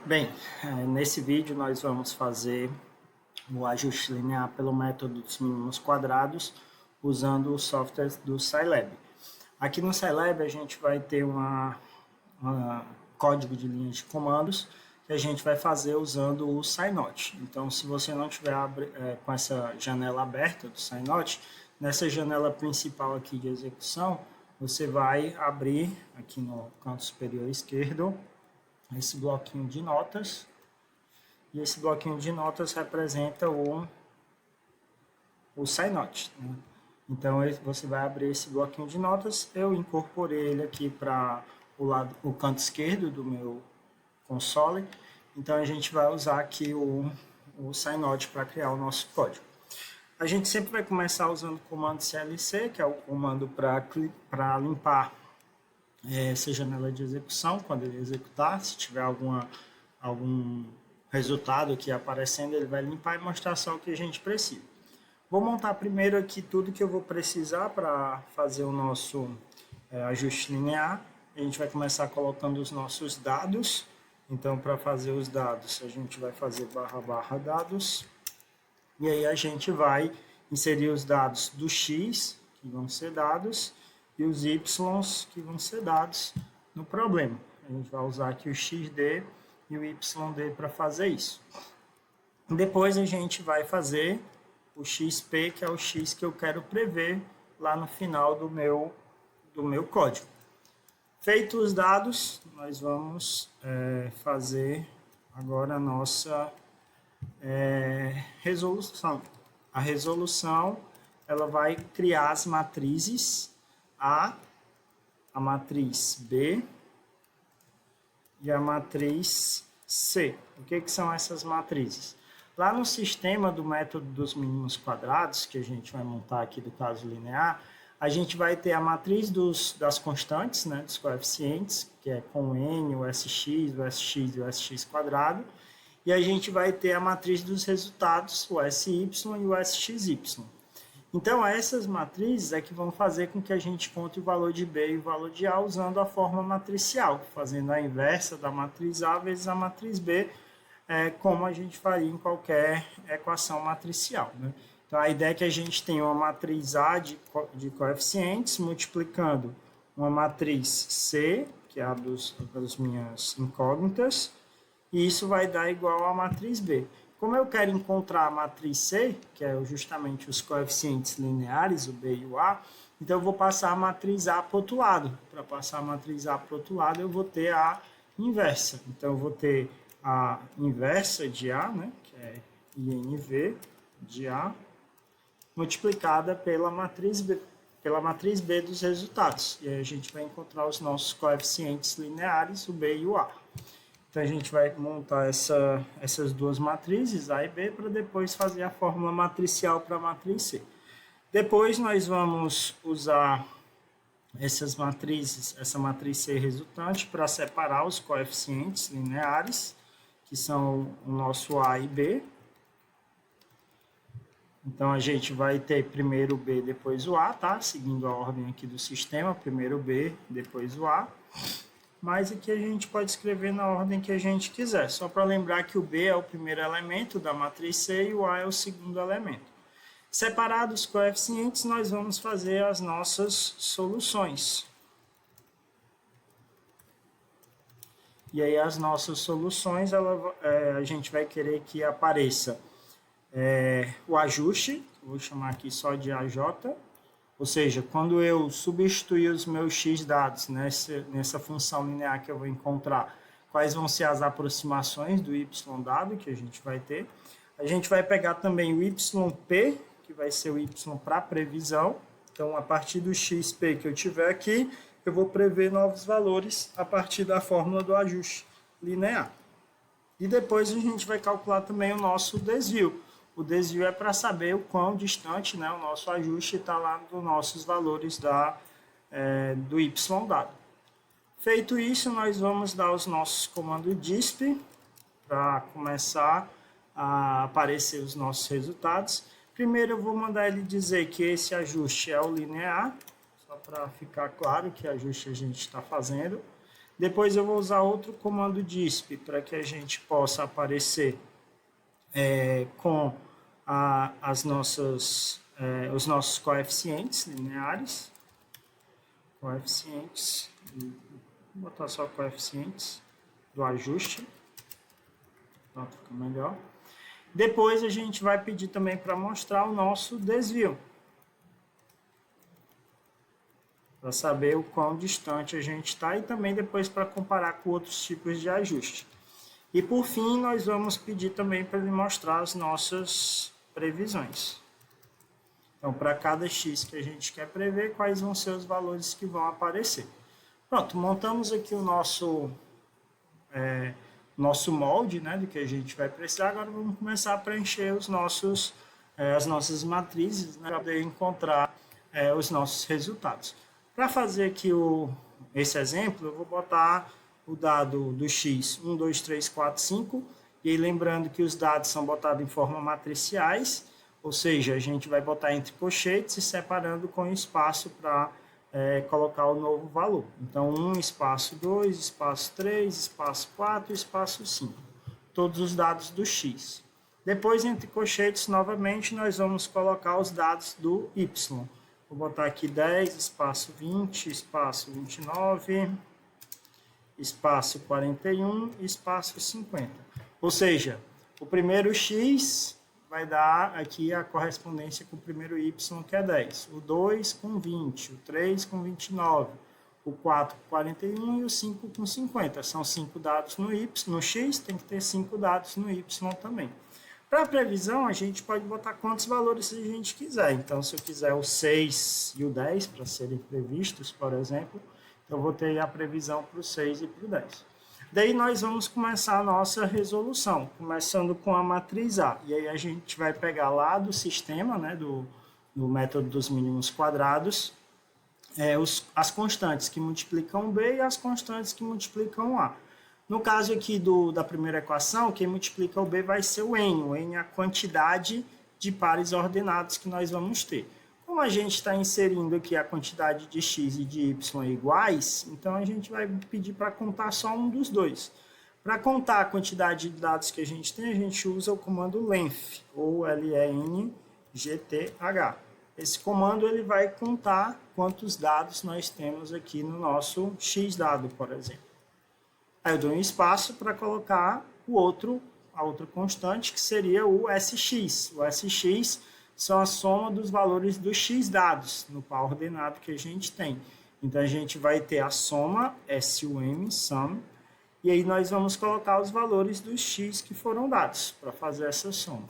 Bem, nesse vídeo nós vamos fazer o ajuste linear pelo método dos mínimos quadrados usando o software do Scilab. Aqui no Scilab a gente vai ter um código de linhas de comandos que a gente vai fazer usando o Scinote. Então, se você não tiver com essa janela aberta do Scinote, nessa janela principal aqui de execução, você vai abrir aqui no canto superior esquerdo esse bloquinho de notas, e esse bloquinho de notas representa o Scinote, né? Então você vai abrir esse bloquinho de notas, eu incorporei ele aqui para o canto esquerdo do meu console, então a gente vai usar aqui o Scinote para criar o nosso código. A gente sempre vai começar usando o comando CLC, que é o comando para limpar essa janela de execução, quando ele executar, se tiver algum resultado aqui aparecendo, ele vai limpar e mostrar só o que a gente precisa. Vou montar primeiro aqui tudo que eu vou precisar para fazer o nosso ajuste linear. A gente vai começar colocando os nossos dados. Então, para fazer os dados, a gente vai fazer // dados. E aí a gente vai inserir os dados do x, que vão ser dados, e os y, que vão ser dados no problema. A gente vai usar aqui o xd e o yd para fazer isso. Depois a gente vai fazer o xp, que é o x que eu quero prever lá no final do meu código. Feitos os dados, nós vamos fazer agora a nossa resolução. A resolução ela vai criar as matrizes A, matriz B e a matriz C. O que são essas matrizes? Lá no sistema do método dos mínimos quadrados, que a gente vai montar aqui do caso linear, a gente vai ter a matriz das constantes, né, dos coeficientes, que é com n, o sx, o sx e o sx quadrado, e a gente vai ter a matriz dos resultados, o sy e o sxy. Então, essas matrizes é que vão fazer com que a gente encontre o valor de B e o valor de A usando a forma matricial, fazendo a inversa da matriz A vezes a matriz B, como a gente faria em qualquer equação matricial, né? Então, a ideia é que a gente tenha uma matriz A de coeficientes multiplicando uma matriz C, que é a das minhas incógnitas, e isso vai dar igual à matriz B. Como eu quero encontrar a matriz C, que é justamente os coeficientes lineares, o B e o A, então eu vou passar a matriz A para o outro lado. Para passar a matriz A para o outro lado, eu vou ter a inversa. Então eu vou ter a inversa de A, né, que é INV de A, multiplicada pela matriz B dos resultados. E aí a gente vai encontrar os nossos coeficientes lineares, o B e o A. Então, a gente vai montar essas duas matrizes, A e B, para depois fazer a fórmula matricial para a matriz C. Depois, nós vamos usar essa matriz C resultante, para separar os coeficientes lineares, que são o nosso A e B. Então, a gente vai ter primeiro o B, depois o A, tá? Seguindo a ordem aqui do sistema, primeiro o B, depois o A. Mas aqui a gente pode escrever na ordem que a gente quiser. Só para lembrar que o B é o primeiro elemento da matriz C e o A é o segundo elemento. Separados os coeficientes, nós vamos fazer as nossas soluções. E aí as nossas soluções, a gente vai querer que apareça o ajuste, vou chamar aqui só de AJ, ou seja, quando eu substituir os meus x dados nessa função linear que eu vou encontrar, quais vão ser as aproximações do y dado que a gente vai ter. A gente vai pegar também o yp, que vai ser o y para previsão. Então, a partir do xp que eu tiver aqui, eu vou prever novos valores a partir da fórmula do ajuste linear. E depois a gente vai calcular também o nosso desvio. O desvio é para saber o quão distante, né, o nosso ajuste está lá dos nossos valores do y dado. Feito isso, nós vamos dar os nossos comandos disp para começar a aparecer os nossos resultados. Primeiro eu vou mandar ele dizer que esse ajuste é o linear, só para ficar claro que ajuste a gente está fazendo. Depois eu vou usar outro comando disp para que a gente possa aparecer com os nossos coeficientes lineares. Coeficientes, vou botar só coeficientes do ajuste, pronto, fica melhor. Depois a gente vai pedir também para mostrar o nosso desvio, para saber o quão distante a gente está e também depois para comparar com outros tipos de ajuste. E por fim, nós vamos pedir também para ele mostrar as nossas previsões. Então, para cada x que a gente quer prever, quais vão ser os valores que vão aparecer. Pronto, montamos aqui o nosso molde, né, do que a gente vai precisar. Agora vamos começar a preencher as nossas matrizes, né, para poder encontrar os nossos resultados. Para fazer aqui esse exemplo, eu vou botar o dado do x 1, 2, 3, 4, 5, e aí lembrando que os dados são botados em forma matriciais, ou seja, a gente vai botar entre colchetes e separando com espaço para colocar o novo valor. Então, 1, espaço 2, espaço 3, espaço 4, espaço 5. Todos os dados do x. Depois, entre colchetes, novamente, nós vamos colocar os dados do y. Vou botar aqui 10, espaço 20, espaço 29, espaço 41, espaço 50. Ou seja, o primeiro x vai dar aqui a correspondência com o primeiro y, que é 10. O 2 com 20, o 3 com 29, o 4 com 41 e o 5 com 50. São 5 dados no x, tem que ter 5 dados no y também. Para a previsão, a gente pode botar quantos valores a gente quiser. Então, se eu quiser o 6 e o 10 para serem previstos, por exemplo, eu vou ter a previsão para o 6 e para o 10. Daí nós vamos começar a nossa resolução, começando com a matriz A. E aí a gente vai pegar lá do sistema, né, do método dos mínimos quadrados, as constantes que multiplicam B e as constantes que multiplicam A. No caso aqui da primeira equação, quem multiplica o B vai ser o N. O N é a quantidade de pares ordenados que nós vamos ter. Como a gente está inserindo aqui a quantidade de x e de y iguais, então a gente vai pedir para contar só um dos dois. Para contar a quantidade de dados que a gente usa o comando length, ou length. Esse comando ele vai contar quantos dados nós temos aqui no nosso x dado, por exemplo. Aí eu dou um espaço para colocar a outra constante, que seria o SX. O SX são a soma dos valores dos x dados no par ordenado que a gente tem. Então, a gente vai ter a soma, sum, e aí nós vamos colocar os valores dos x que foram dados para fazer essa soma.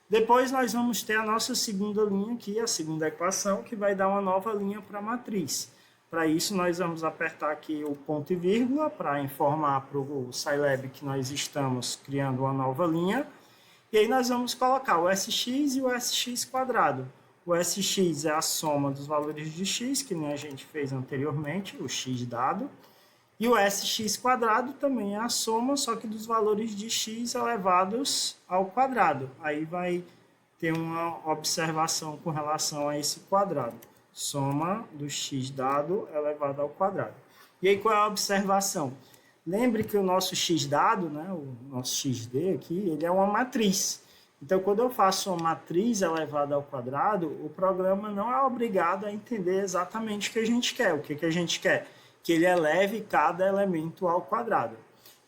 Depois, nós vamos ter a nossa segunda linha aqui, a segunda equação, que vai dar uma nova linha para a matriz. Para isso, nós vamos apertar aqui o ponto e vírgula para informar para o Scilab que nós estamos criando uma nova linha. E aí nós vamos colocar o SX e o SX quadrado. O SX é a soma dos valores de x, que nem a gente fez anteriormente, o x dado. E o SX quadrado também é a soma, só que dos valores de x elevados ao quadrado. Aí vai ter uma observação com relação a esse quadrado. Soma do x dado elevado ao quadrado. E aí qual é a observação? Lembre que o nosso x dado, né, o nosso xd aqui, ele é uma matriz. Então, quando eu faço uma matriz elevada ao quadrado, o programa não é obrigado a entender exatamente o que a gente quer. O que a gente quer? Que ele eleve cada elemento ao quadrado.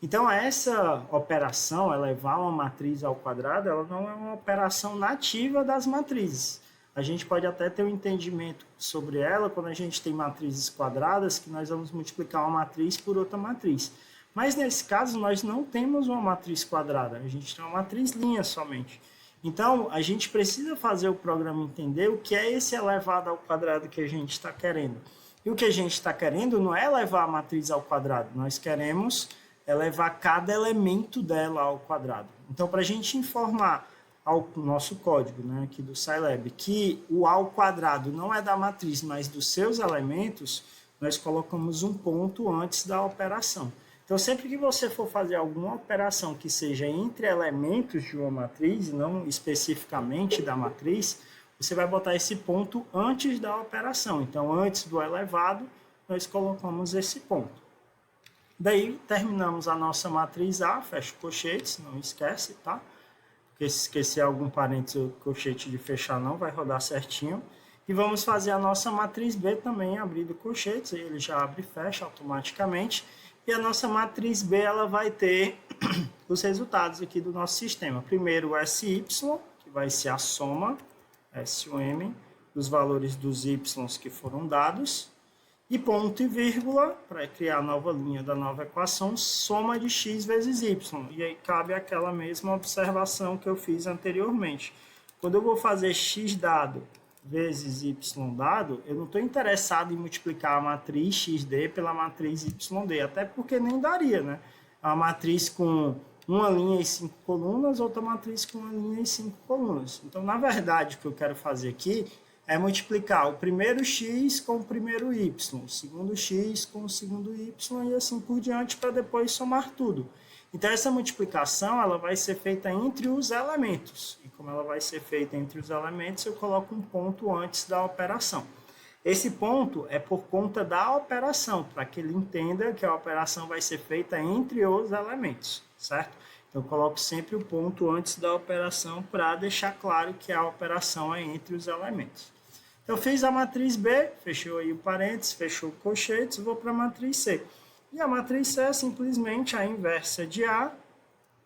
Então, essa operação, elevar uma matriz ao quadrado, ela não é uma operação nativa das matrizes. A gente pode até ter um entendimento sobre ela quando a gente tem matrizes quadradas, que nós vamos multiplicar uma matriz por outra matriz. Mas, nesse caso, nós não temos uma matriz quadrada, a gente tem uma matriz linha somente. Então, a gente precisa fazer o programa entender o que é esse elevado ao quadrado que a gente está querendo. E o que a gente está querendo não é elevar a matriz ao quadrado, nós queremos elevar cada elemento dela ao quadrado. Então, para a gente informar ao nosso código, né, aqui do Scilab, que o ao quadrado não é da matriz, mas dos seus elementos, nós colocamos um ponto antes da operação. Então, sempre que você for fazer alguma operação que seja entre elementos de uma matriz, não especificamente da matriz, você vai botar esse ponto antes da operação. Então, antes do elevado, nós colocamos esse ponto. Daí, terminamos a nossa matriz A, fecha colchetes, não esquece, tá? Porque se esquecer algum parênteses ou colchete de fechar, não vai rodar certinho. E vamos fazer a nossa matriz B também, abrindo colchetes, aí ele já abre e fecha automaticamente. E a nossa matriz B, ela vai ter os resultados aqui do nosso sistema. Primeiro o SY, que vai ser a soma, SUM, dos valores dos Y que foram dados. E ponto e vírgula, para criar a nova linha da nova equação, soma de x vezes y. E aí cabe aquela mesma observação que eu fiz anteriormente. Quando eu vou fazer x dado vezes y dado, eu não estou interessado em multiplicar a matriz xd pela matriz yd, até porque nem daria, né? A matriz com uma linha e 5 colunas, outra matriz com uma linha e 5 colunas. Então, na verdade, o que eu quero fazer aqui é multiplicar o primeiro x com o primeiro y, o segundo x com o segundo y e assim por diante para depois somar tudo. Então, essa multiplicação ela vai ser feita entre os elementos. E como ela vai ser feita entre os elementos, eu coloco um ponto antes da operação. Esse ponto é por conta da operação, para que ele entenda que a operação vai ser feita entre os elementos, certo? Então, eu coloco sempre o ponto antes da operação para deixar claro que a operação é entre os elementos. Então, fiz a matriz B, fechou aí o parênteses, fechou o colchetes, vou para a matriz C. E a matriz C é simplesmente a inversa de A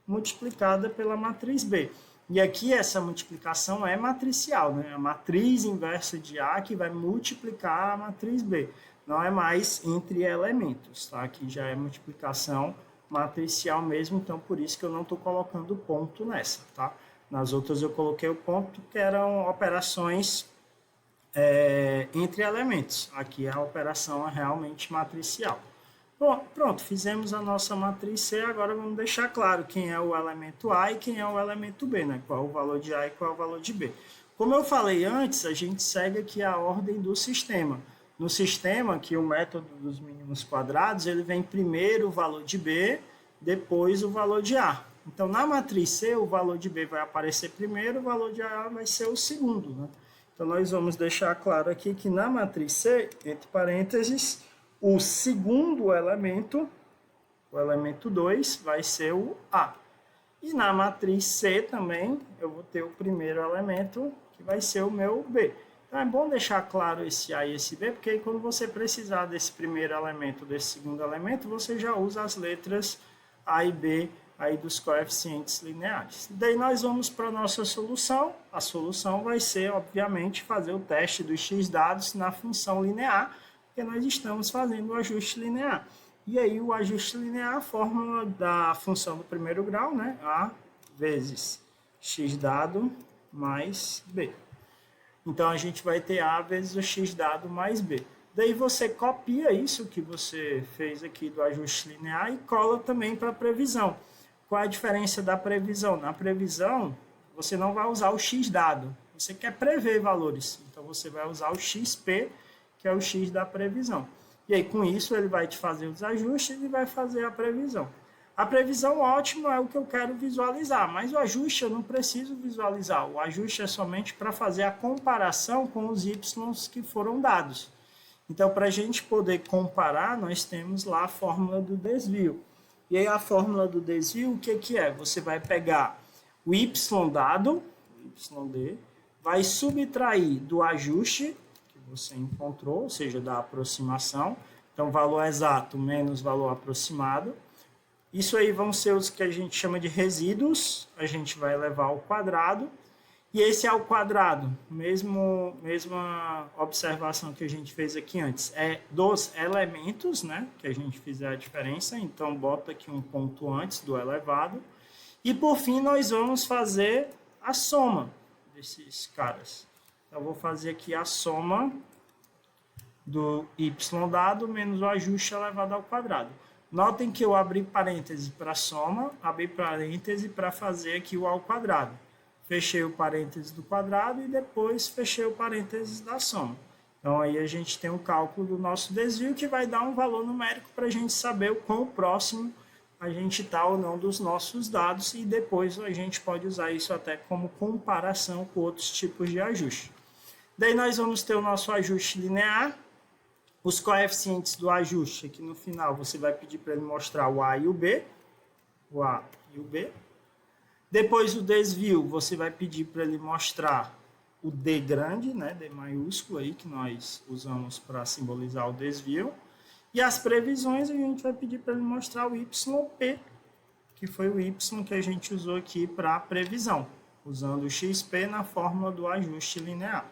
multiplicada pela matriz B. E aqui essa multiplicação é matricial, né? A matriz inversa de A que vai multiplicar a matriz B. Não é mais entre elementos, tá? Aqui já é multiplicação matricial mesmo, então por isso que eu não estou colocando ponto nessa, tá? Nas outras eu coloquei o ponto, que eram operações entre elementos. Aqui a operação é realmente matricial. Bom, pronto, fizemos a nossa matriz C, agora vamos deixar claro quem é o elemento A e quem é o elemento B, né? Qual é o valor de A e qual é o valor de B. Como eu falei antes, a gente segue aqui a ordem do sistema. No sistema, que o método dos mínimos quadrados, ele vem primeiro o valor de B, depois o valor de A. Então, na matriz C, o valor de B vai aparecer primeiro, o valor de A vai ser o segundo, né? Então, nós vamos deixar claro aqui que na matriz C, entre parênteses, o segundo elemento, o elemento 2, vai ser o A. E na matriz C também, eu vou ter o primeiro elemento, que vai ser o meu B. Então, é bom deixar claro esse A e esse B, porque aí, quando você precisar desse primeiro elemento, desse segundo elemento, você já usa as letras A e B aí dos coeficientes lineares. Daí nós vamos para a nossa solução. A solução vai ser, obviamente, fazer o teste dos x dados na função linear, porque nós estamos fazendo o ajuste linear. E aí o ajuste linear, a fórmula da função do primeiro grau, né? A vezes x dado mais B. Então, a gente vai ter A vezes o x dado mais B. Daí você copia isso que você fez aqui do ajuste linear e cola também para a previsão. Qual é a diferença da previsão? Na previsão, você não vai usar o x dado. Você quer prever valores. Então, você vai usar o xp, que é o x da previsão. E aí, com isso, ele vai te fazer os ajustes e vai fazer a previsão. A previsão, ótimo, é o que eu quero visualizar, mas o ajuste eu não preciso visualizar. O ajuste é somente para fazer a comparação com os y que foram dados. Então, para a gente poder comparar, nós temos lá a fórmula do desvio. E aí, a fórmula do desvio, o que é? Você vai pegar o y dado, o yd, vai subtrair do ajuste que você encontrou, ou seja, da aproximação. Então, valor exato menos valor aproximado. Isso aí vão ser os que a gente chama de resíduos, a gente vai levar ao quadrado, e esse ao quadrado, mesma observação que a gente fez aqui antes, é dos elementos, né, que a gente fizer a diferença, então bota aqui um ponto antes do elevado, e por fim nós vamos fazer a soma desses caras. Então, eu vou fazer aqui a soma do y dado menos o ajuste elevado ao quadrado. Notem que eu abri parêntese para soma, abri parêntese para fazer aqui o ao quadrado. Fechei o parêntese do quadrado e depois fechei o parêntese da soma. Então, aí a gente tem um cálculo do nosso desvio que vai dar um valor numérico para a gente saber o quão próximo a gente está ou não dos nossos dados e depois a gente pode usar isso até como comparação com outros tipos de ajuste. Daí nós vamos ter o nosso ajuste linear. Os coeficientes do ajuste, aqui no final, você vai pedir para ele mostrar o A e o B. O A e o B. Depois o desvio, você vai pedir para ele mostrar o D grande, né, D maiúsculo aí, que nós usamos para simbolizar o desvio. E as previsões, a gente vai pedir para ele mostrar o YP, que foi o Y que a gente usou aqui para a previsão, usando o XP na fórmula do ajuste linear.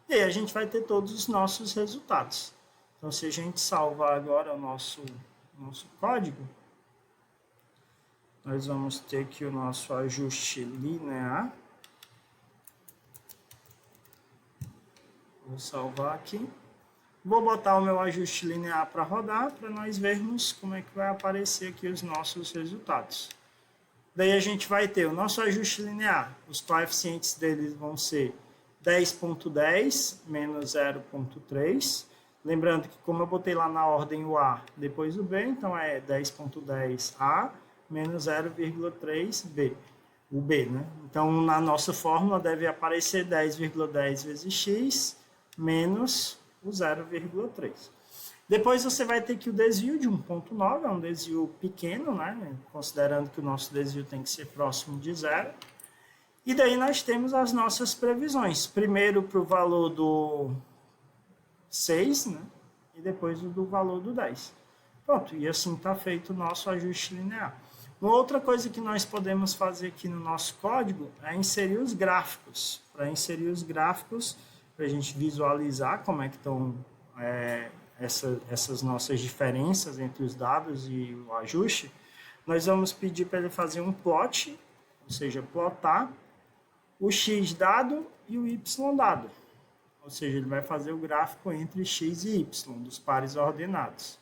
E aí a gente vai ter todos os nossos resultados. Então, se a gente salvar agora o nosso código, nós vamos ter aqui o nosso ajuste linear. Vou salvar aqui. Vou botar o meu ajuste linear para rodar, para nós vermos como é que vai aparecer aqui os nossos resultados. Daí a gente vai ter o nosso ajuste linear. Os coeficientes deles vão ser 10.10 menos 0.3. Lembrando que como eu botei lá na ordem o A, depois o B, então é 10.10A menos 0,3B. O B, né? Então, na nossa fórmula deve aparecer 10,10 vezes x menos o 0,3. Depois você vai ter que o desvio de 1,9, é um desvio pequeno, né? Considerando que o nosso desvio tem que ser próximo de zero. E daí nós temos as nossas previsões. Primeiro para o valor do 6, né? E depois do valor do 10. Pronto, e assim está feito o nosso ajuste linear. Uma outra coisa que nós podemos fazer aqui no nosso código é inserir os gráficos. Para inserir os gráficos, para a gente visualizar como é que estão essas nossas diferenças entre os dados e o ajuste, nós vamos pedir para ele fazer um plot, ou seja, plotar o x dado e o y dado. Ou seja, ele vai fazer o gráfico entre x e y, dos pares ordenados.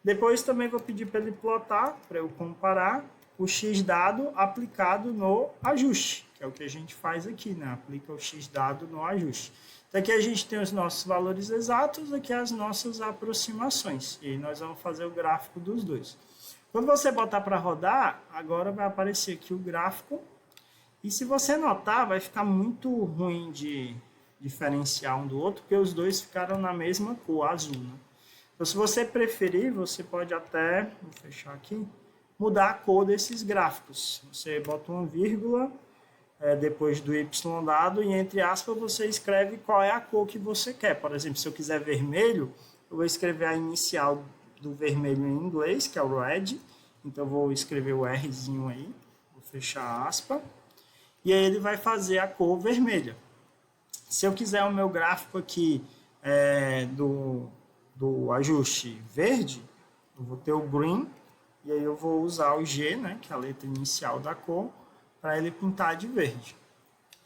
Depois também vou pedir para ele plotar, para eu comparar o x dado aplicado no ajuste, que é o que a gente faz aqui, né? Aplica o x dado no ajuste. Então aqui a gente tem os nossos valores exatos, aqui as nossas aproximações. E aí nós vamos fazer o gráfico dos dois. Quando você botar para rodar, agora vai aparecer aqui o gráfico. E se você notar, vai ficar muito ruim de diferenciar um do outro, porque os dois ficaram na mesma cor, azul, né? Então, se você preferir, você pode até, vou fechar aqui, mudar a cor desses gráficos. Você bota uma vírgula depois do y dado e entre aspas você escreve qual é a cor que você quer. Por exemplo, se eu quiser vermelho, eu vou escrever a inicial do vermelho em inglês, que é o red. Então, eu vou escrever o Rzinho aí, vou fechar aspa. E aí ele vai fazer a cor vermelha. Se eu quiser o meu gráfico aqui do ajuste verde, eu vou ter o green, e aí eu vou usar o G, né, que é a letra inicial da cor, para ele pintar de verde.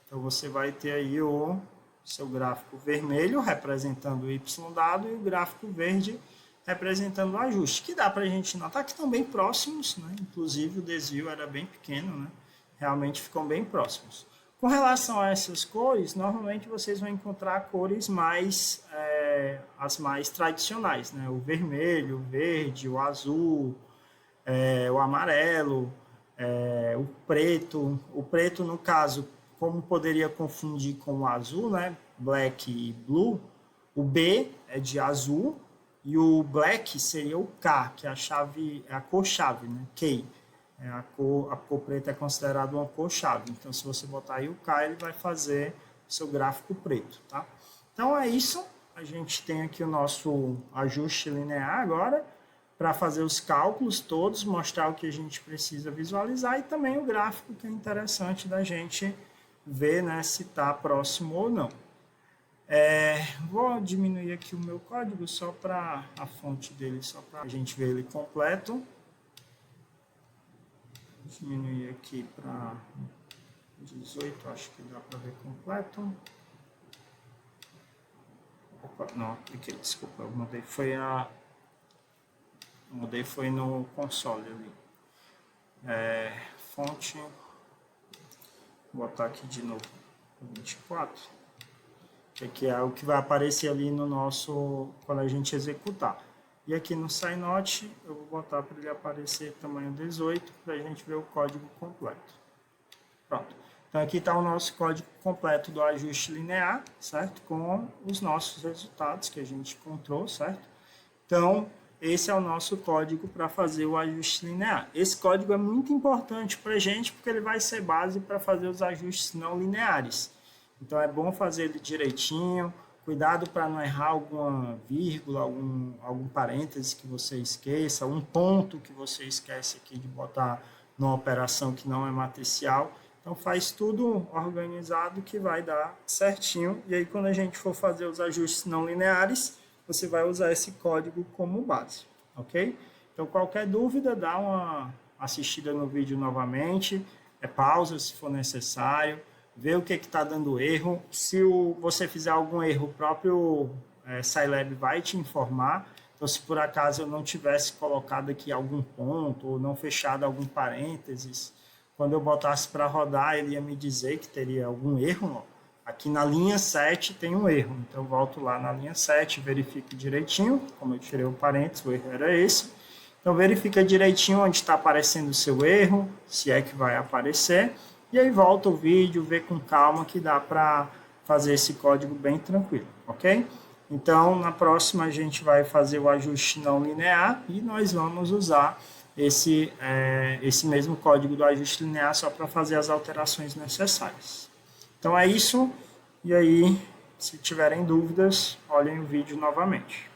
Então você vai ter aí o seu gráfico vermelho representando o y dado e o gráfico verde representando o ajuste, que dá para a gente notar que estão bem próximos, né? Inclusive o desvio era bem pequeno, né? Realmente ficam bem próximos. Com relação a essas cores, normalmente vocês vão encontrar cores as mais tradicionais, né? O vermelho, o verde, o azul, o amarelo, o preto. O preto, no caso, como poderia confundir com o azul, né? Black e blue, o B é de azul e o black seria o K, que é a cor-chave, né? K. A cor preta é considerada uma cor-chave. Então, se você botar aí o K, ele vai fazer o seu gráfico preto, tá? Então, é isso. A gente tem aqui o nosso ajuste linear agora, para fazer os cálculos todos, mostrar o que a gente precisa visualizar e também o gráfico, que é interessante da gente ver, né, se está próximo ou não. Vou diminuir aqui o meu código só para a fonte dele, só para a gente ver ele completo. Diminuir aqui para 18, acho que dá para ver completo. Opa, não, apliquei, desculpa, eu mudei, foi no console ali. Fonte, vou botar aqui de novo, 24, que aqui é o que vai aparecer ali no nosso, quando a gente executar. E aqui no Synode, eu vou botar para ele aparecer tamanho 18, para a gente ver o código completo. Pronto. Então, aqui está o nosso código completo do ajuste linear, certo? Com os nossos resultados que a gente encontrou, certo? Então, esse é o nosso código para fazer o ajuste linear. Esse código é muito importante para a gente, porque ele vai ser base para fazer os ajustes não lineares. Então, é bom fazer ele direitinho, cuidado para não errar alguma vírgula, algum parêntese que você esqueça, um ponto que você esquece aqui de botar numa operação que não é matricial. Então, faz tudo organizado que vai dar certinho. E aí, quando a gente for fazer os ajustes não lineares, você vai usar esse código como base, ok? Então, qualquer dúvida, dá uma assistida no vídeo novamente, pausa se for necessário, vê o que está dando erro. Se você fizer algum erro, o próprio Scilab vai te informar. Então, se por acaso eu não tivesse colocado aqui algum ponto ou não fechado algum parênteses, quando eu botasse para rodar, ele ia me dizer que teria algum erro. Aqui na linha 7 tem um erro, então eu volto lá na linha 7, verifico direitinho, como eu tirei o parênteses, o erro era esse. Então verifica direitinho onde está aparecendo o seu erro, se é que vai aparecer, e aí volta o vídeo, vê com calma que dá para fazer esse código bem tranquilo, ok? Então na próxima a gente vai fazer o ajuste não linear e nós vamos usar esse mesmo código do ajuste linear só para fazer as alterações necessárias. Então é isso, e aí, se tiverem dúvidas, olhem o vídeo novamente.